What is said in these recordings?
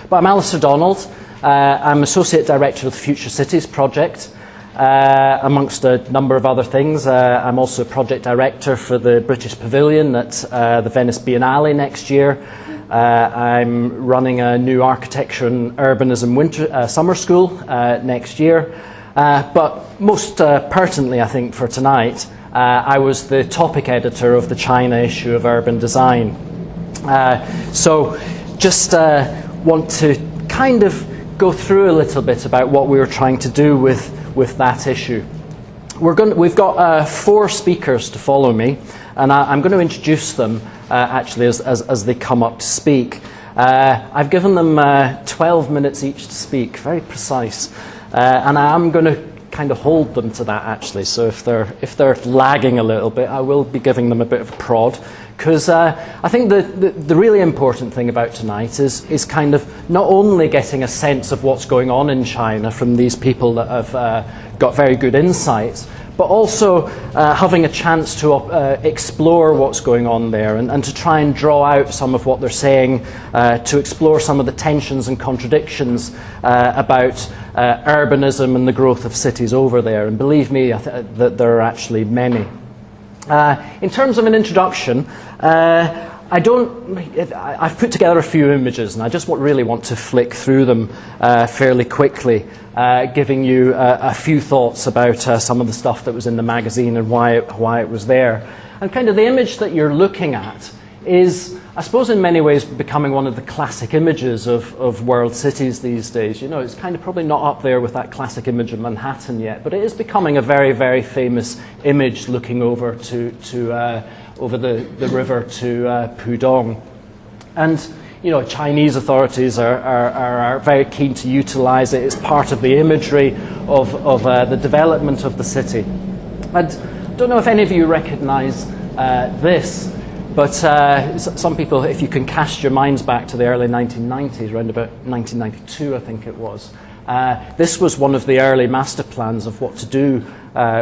But I'm Alastair Donald. I'm Associate Director of the Future Cities Project, amongst a number of other things. I'm also Project Director for the British Pavilion at the Venice Biennale next year. I'm running a new architecture and urbanism summer school next year. But most pertinently, I think, for tonight, I was the topic editor of the China issue of Urban Design. So just want to kind of go through a little bit about what we were trying to do with that issue. We've got 4 speakers to follow me, and I'm going to introduce them actually as they come up to speak. I've given them 12 minutes each to speak, very precise, and I'm going to kind of hold them to that actually. So if they're lagging a little bit, I will be giving them a bit of a prod, because I think the really important thing about tonight is kind of not only getting a sense of what's going on in China from these people that have got very good insights, but also having a chance to explore what's going on there and to try and draw out some of what they're saying, to explore some of the tensions and contradictions about urbanism and the growth of cities over there. And believe me, that there are actually many. In terms of an introduction, I've put together a few images, and I just really want to flick through them fairly quickly, giving you a few thoughts about some of the stuff that was in the magazine and why it was there. And kind of the image that you're looking at is, I suppose, in many ways becoming one of the classic images of world cities these days. You know, it's kind of probably not up there with that classic image of Manhattan yet, but it is becoming a very, very famous image looking over over the river to Pudong. And, you know, Chinese authorities are very keen to utilize it as part of the imagery of the development of the city. And I don't know if any of you recognize this, but some people, if you can cast your minds back to the early 1990s, around about 1992, I think it was, this was one of the early master plans of what to do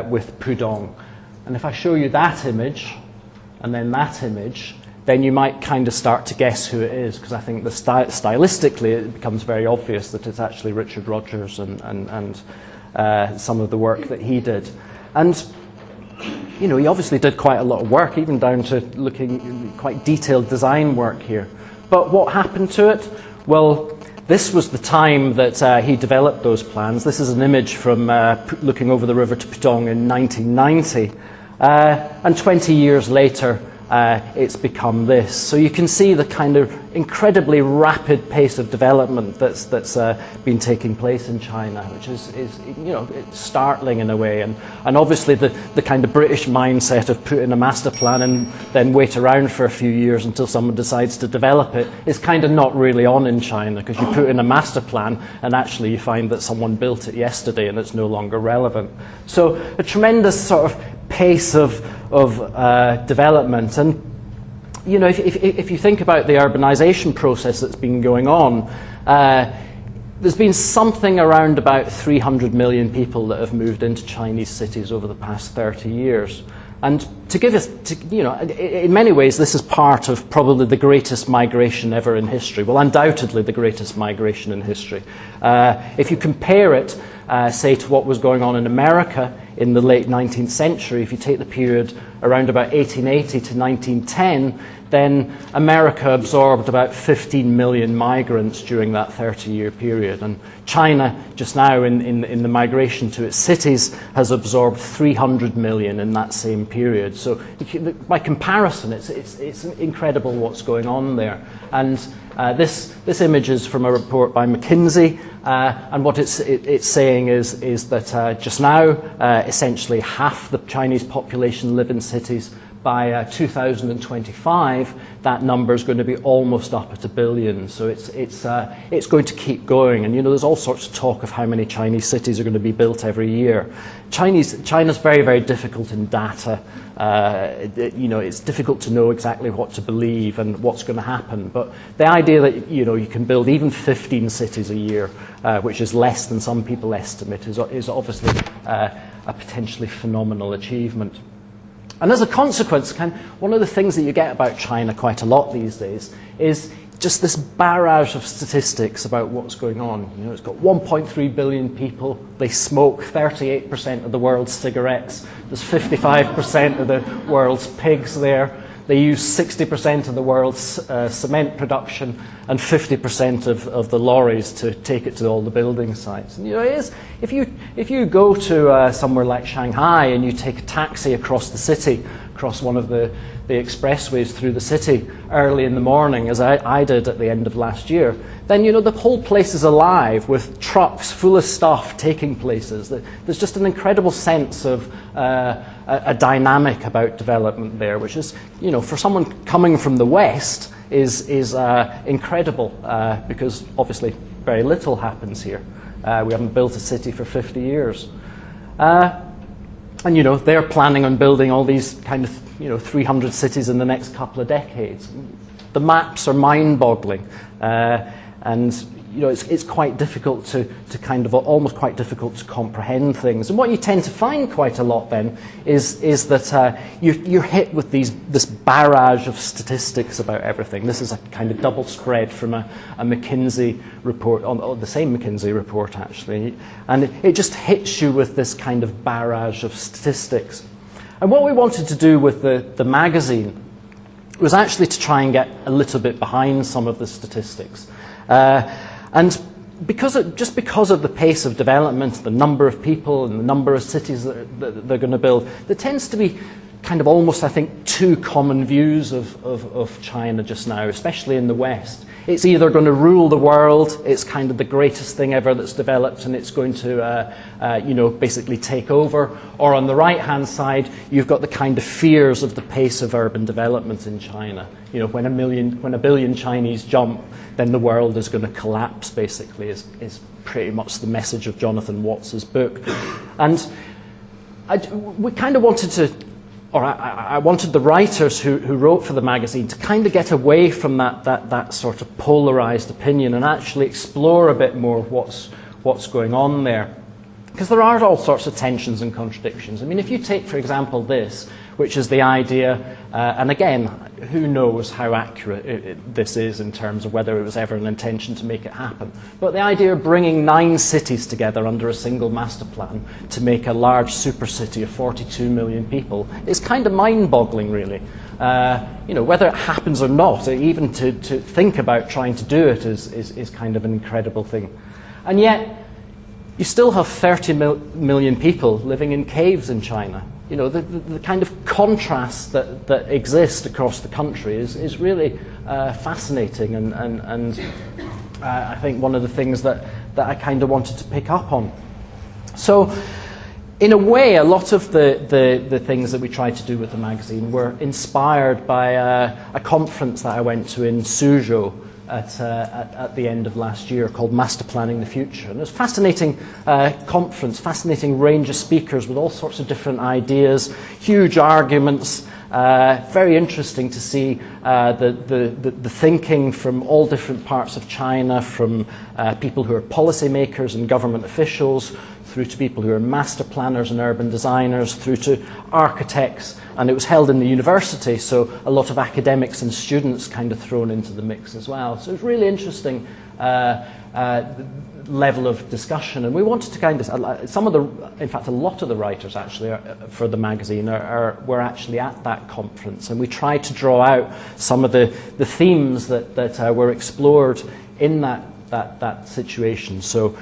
with Pudong. And if I show you that image, and then that image, then you might kind of start to guess who it is, because I think stylistically it becomes very obvious that it's actually Richard Rogers and some of the work that he did. And you know, he obviously did quite a lot of work, even down to looking quite detailed design work here. But what happened to it? Well, this was the time that he developed those plans. This is an image from looking over the river to Pudong in 1990. And 20 years later, it's become this. So you can see the kind of incredibly rapid pace of development that's been taking place in China, which is you know, it's startling in a way. And obviously the kind of British mindset of put in a master plan and then wait around for a few years until someone decides to develop it is kind of not really on in China, because you put in a master plan and actually you find that someone built it yesterday and it's no longer relevant. So a tremendous sort of pace of development. And you know, if you think about the urbanisation process that's been going on, there's been something around about 300 million people that have moved into Chinese cities over the past 30 years. And to give us, you know, in many ways, this is part of probably the greatest migration ever in history. Well, undoubtedly the greatest migration in history. If you compare it, say, to what was going on in America in the late 19th century, if you take the period around about 1880 to 1910, then America absorbed about 15 million migrants during that 30-year period. And China, just now in the migration to its cities, has absorbed 300 million in that same period. So by comparison, it's incredible what's going on there. And this image is from a report by McKinsey, and what it's saying is that just now, essentially half the Chinese population live in cities. By 2025, that number is going to be almost up at 1 billion. So it's going to keep going. And you know, there's all sorts of talk of how many Chinese cities are going to be built every year. China's very, very difficult in data. You know, it's difficult to know exactly what to believe and what's going to happen. But the idea that you know you can build even 15 cities a year, which is less than some people estimate, is obviously a potentially phenomenal achievement. And as a consequence, one of the things that you get about China quite a lot these days is just this barrage of statistics about what's going on. You know, it's got 1.3 billion people. They smoke 38% of the world's cigarettes. There's 55% of the world's pigs there. They use 60% of the world's cement production and 50% of the lorries to take it to all the building sites. And, you know, it is, if you go to somewhere like Shanghai and you take a taxi across the city, across one of the expressways through the city early in the morning, as I did at the end of last year, then, you know, the whole place is alive with trucks full of stuff taking places. There's just an incredible sense of a dynamic about development there, which is, you know, for someone coming from the West is incredible, because obviously very little happens here. We haven't built a city for 50 years. And, you know, they're planning on building all these kind of, you know, 300 cities in the next couple of decades. The maps are mind-boggling. And, you know, it's quite difficult to kind of, almost quite difficult to comprehend things. And what you tend to find quite a lot then is that you're hit with this barrage of statistics about everything. This is a kind of double spread from a McKinsey report, on the same McKinsey report actually. And it just hits you with this kind of barrage of statistics. And what we wanted to do with the magazine was actually to try and get a little bit behind some of the statistics. And because of the pace of development, the number of people and the number of cities that they're going to build, there tends to be kind of almost, I think, two common views of China just now, especially in the West. It's either going to rule the world, it's kind of the greatest thing ever that's developed, and it's going to, you know, basically take over. Or on the right-hand side, you've got the kind of fears of the pace of urban development in China. You know, when a billion Chinese jump, then the world is going to collapse, basically, is pretty much the message of Jonathan Watts's book. And we kind of wanted to, or I wanted the writers who wrote for the magazine to kind of get away from that sort of polarized opinion and actually explore a bit more what's going on there. Because there are all sorts of tensions and contradictions. I mean, if you take, for example, this, which is the idea, and again, who knows how accurate this is in terms of whether it was ever an intention to make it happen. But the idea of bringing 9 cities together under a single master plan to make a large super city of 42 million people is kind of mind-boggling, really. You know, whether it happens or not, even to think about trying to do it is kind of an incredible thing. And yet, you still have 30 million people living in caves in China. You know, the kind of contrast that exists across the country is really fascinating, and I think one of the things that I kind of wanted to pick up on. So, in a way, a lot of the things that we tried to do with the magazine were inspired by a conference that I went to in Suzhou at the end of last year called Master Planning the Future. And it was a fascinating conference, fascinating range of speakers with all sorts of different ideas, huge arguments, very interesting to see the thinking from all different parts of China, from people who are policymakers and government officials, through to people who are master planners and urban designers, through to architects. And it was held in the university, so a lot of academics and students kind of thrown into the mix as well. So it was really interesting level of discussion. And we wanted to kind of, in fact, a lot of the writers actually for the magazine were actually at that conference. And we tried to draw out some of the themes that were explored in that situation. So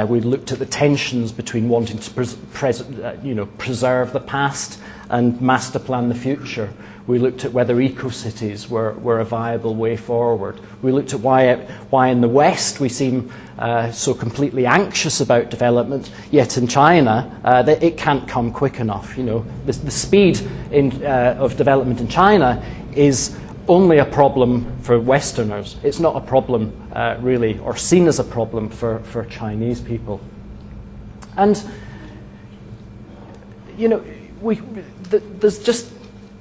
we looked at the tensions between wanting to preserve the past and master plan the future. We looked at whether eco-cities were a viable way forward. We looked at why in the West we seem so completely anxious about development, yet in China that it can't come quick enough. You know, the speed of development in China is only a problem for Westerners. It's not a problem really, or seen as a problem for Chinese people. And you know, there's just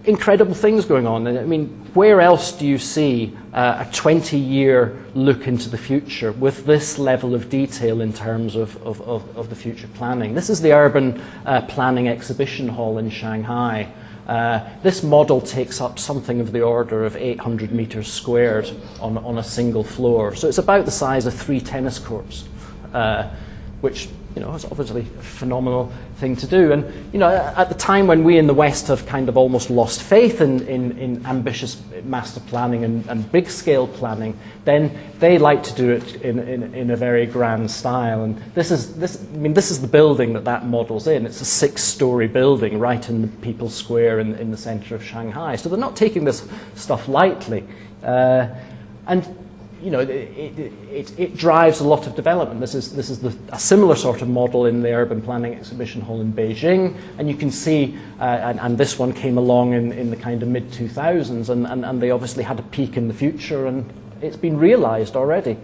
incredible things going on. I mean, where else do you see a 20-year look into the future with this level of detail in terms of the future planning? This is the Urban Planning Exhibition Hall in Shanghai. This model takes up something of the order of 800 meters squared on a single floor. So it's about the size of 3 tennis courts, which is obviously a phenomenal thing to do. And at the time when we in the West have kind of almost lost faith in ambitious master planning and big scale planning, then they like to do it in a very grand style. And this is the building that models in. It's a 6-story building right in the People's Square in the center of Shanghai. So they're not taking this stuff lightly. And it drives a lot of development. This is a similar sort of model in the Urban Planning Exhibition Hall in Beijing, and you can see, and this one came along in the kind of mid-2000s, and they obviously had a peak in the future, and it's been realized already.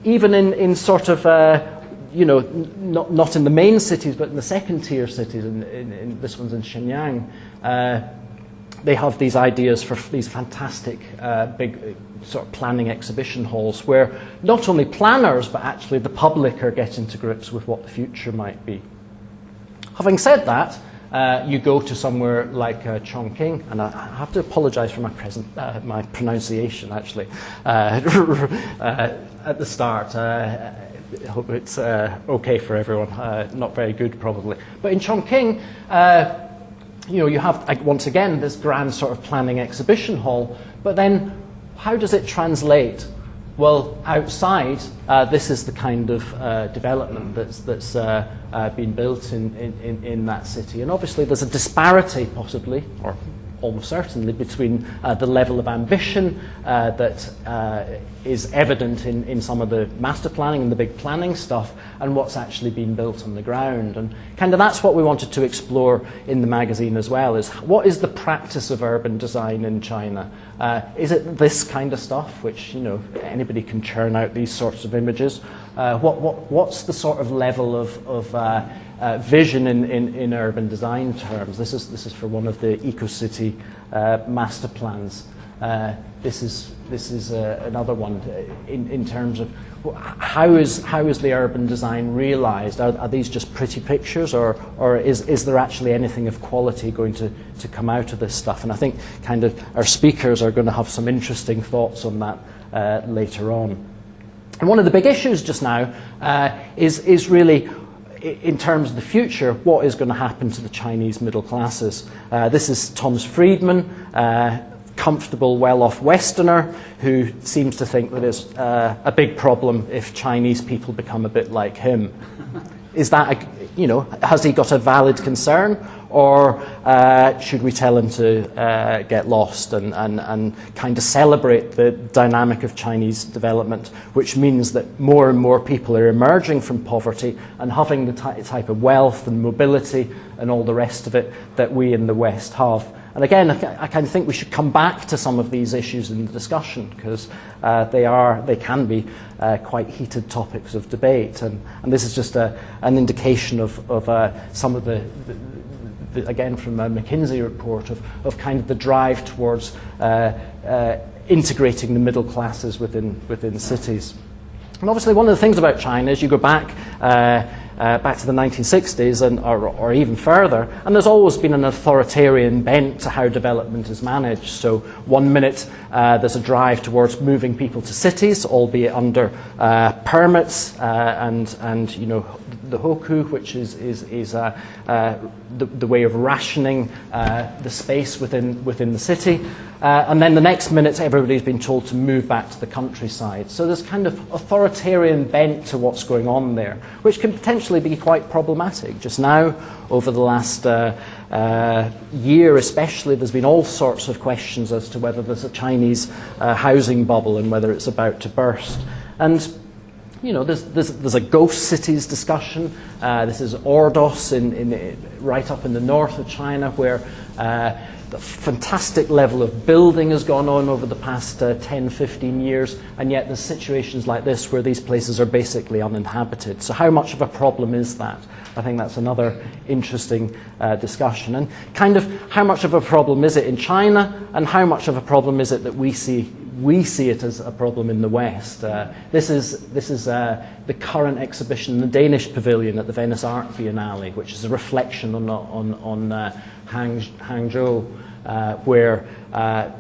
Even in sort of, not in the main cities, but in the second-tier cities, in this one's in Shenyang, they have these ideas for these fantastic big sort of planning exhibition halls where not only planners but actually the public are getting to grips with what the future might be. Having said that, you go to somewhere like Chongqing, and I have to apologize for my pronunciation actually at the start. I hope it's okay for everyone. Not very good probably. But in Chongqing, you have, once again, this grand sort of planning exhibition hall, but then how does it translate? Well, outside, this is the kind of development that's been built in that city. And obviously there's a disparity, possibly, or almost certainly, between the level of ambition that is evident in some of the master planning and the big planning stuff and what's actually been built on the ground. And kind of that's what we wanted to explore in the magazine as well, is what is the practice of urban design in China? Is it this kind of stuff, which, anybody can churn out these sorts of images? What's the sort of level of vision in urban design terms? This is for one of the eco-city master plans. This is another one in terms of how is the urban design realized? Are these just pretty pictures, or is there actually anything of quality going to come out of this stuff? And I think kind of our speakers are going to have some interesting thoughts on that later on. And one of the big issues just now is really, in terms of the future, what is going to happen to the Chinese middle classes? This is Thomas Friedman, comfortable, well-off Westerner who seems to think that it's a big problem if Chinese people become a bit like him. Is that, has he got a valid concern, or should we tell him to get lost and kind of celebrate the dynamic of Chinese development, which means that more and more people are emerging from poverty and having the type of wealth and mobility and all the rest of it that we in the West have? And again, I kind of think we should come back to some of these issues in the discussion, because they can be quite heated topics of debate. And this is just an indication of some of the again from a McKinsey report of kind of the drive towards integrating the middle classes within cities. And obviously one of the things about China is you go back to the 1960s or even further, and there's always been an authoritarian bent to how development is managed. So one minute there's a drive towards moving people to cities, albeit under permits and the hoku, which is the way of rationing the space within the city. And then the next minute, everybody's been told to move back to the countryside. So there's kind of authoritarian bent to what's going on there, which can potentially be quite problematic. Just now, over the last year especially, there's been all sorts of questions as to whether there's a Chinese housing bubble and whether it's about to burst. And there's a ghost cities discussion. This is Ordos right up in the north of China, where the fantastic level of building has gone on over the past 10, 15 years, and yet there's situations like this where these places are basically uninhabited. So how much of a problem is that? I think that's another interesting discussion. And kind of how much of a problem is it in China, and how much of a problem is it that we see we see it as a problem in the West. This is the current exhibition in the Danish Pavilion at the Venice Art Biennale, which is a reflection on Hangzhou, where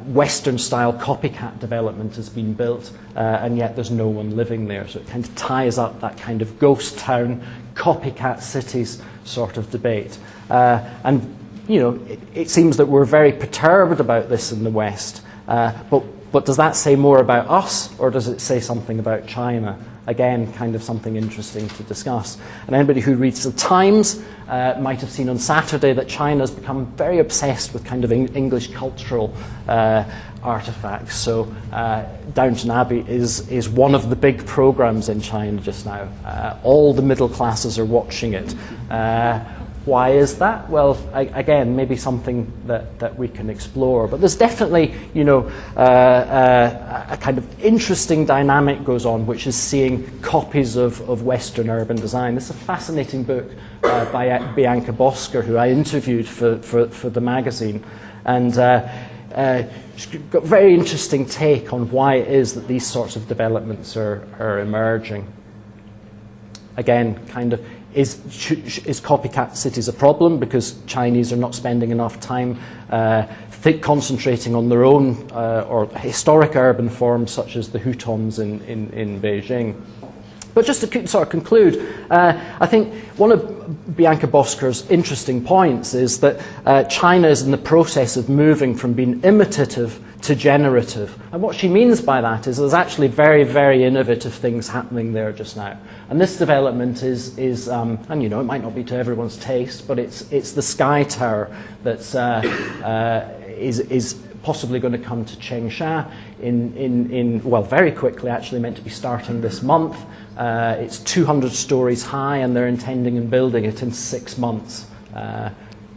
Western-style copycat development has been built, and yet there's no one living there. So it kind of ties up that kind of ghost town, copycat cities sort of debate. And you know, it seems that we're very perturbed about this in the West. But does that say more about us, or does it say something about China? Again, kind of something interesting to discuss. And anybody who reads the Times might have seen on Saturday that China has become very obsessed with kind of English cultural artifacts. So Downton Abbey is one of the big programs in China just now. All the middle classes are watching it. Why is that? Well, again, maybe something that we can explore. But there's definitely, you know, a kind of interesting dynamic goes on, which is seeing copies of Western urban design. This is a fascinating book by Bianca Bosker, who I interviewed for the magazine. And she's got a very interesting take on why it is that these sorts of developments are emerging. Again, kind of, is copycat cities a problem because Chinese are not spending enough time concentrating on their own or historic urban forms such as the Hutons in Beijing? But just to sort of conclude, I think one of Bianca Bosker's interesting points is that China is in the process of moving from being imitative to generative. And what she means by that is there's actually very, very innovative things happening there just now. And this development is and you know, it might not be to everyone's taste, but it's the Sky Tower that's is possibly going to come to Changsha well, very quickly, actually meant to be starting this month. It's 200 stories high, and they're intending and building it in 6 months.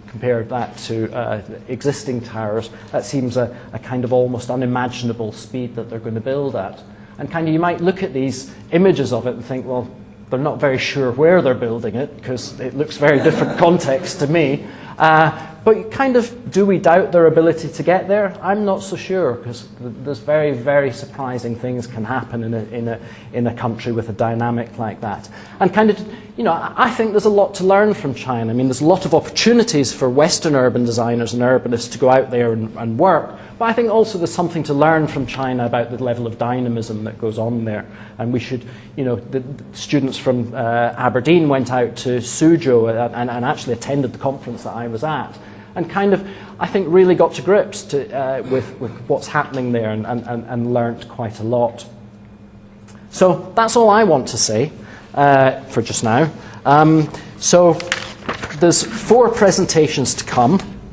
Compare that to existing towers, that seems a kind of almost unimaginable speed that they're going to build at. And kind of you might look at these images of it and think, well, they're not very sure where they're building it because it looks very different context to me. But kind of, do we doubt their ability to get there? I'm not so sure, because there's very, very surprising things can happen in a country with a dynamic like that. And kind of, you know, I think there's a lot to learn from China. I mean, there's a lot of opportunities for Western urban designers and urbanists to go out there and work. But I think also there's something to learn from China about the level of dynamism that goes on there. And we should, you know, the students from Aberdeen went out to Suzhou and actually attended the conference that I was at. And kind of, I think, really got to grips with what's happening there and learnt quite a lot. So that's all I want to say for just now. So there's 4 presentations to come.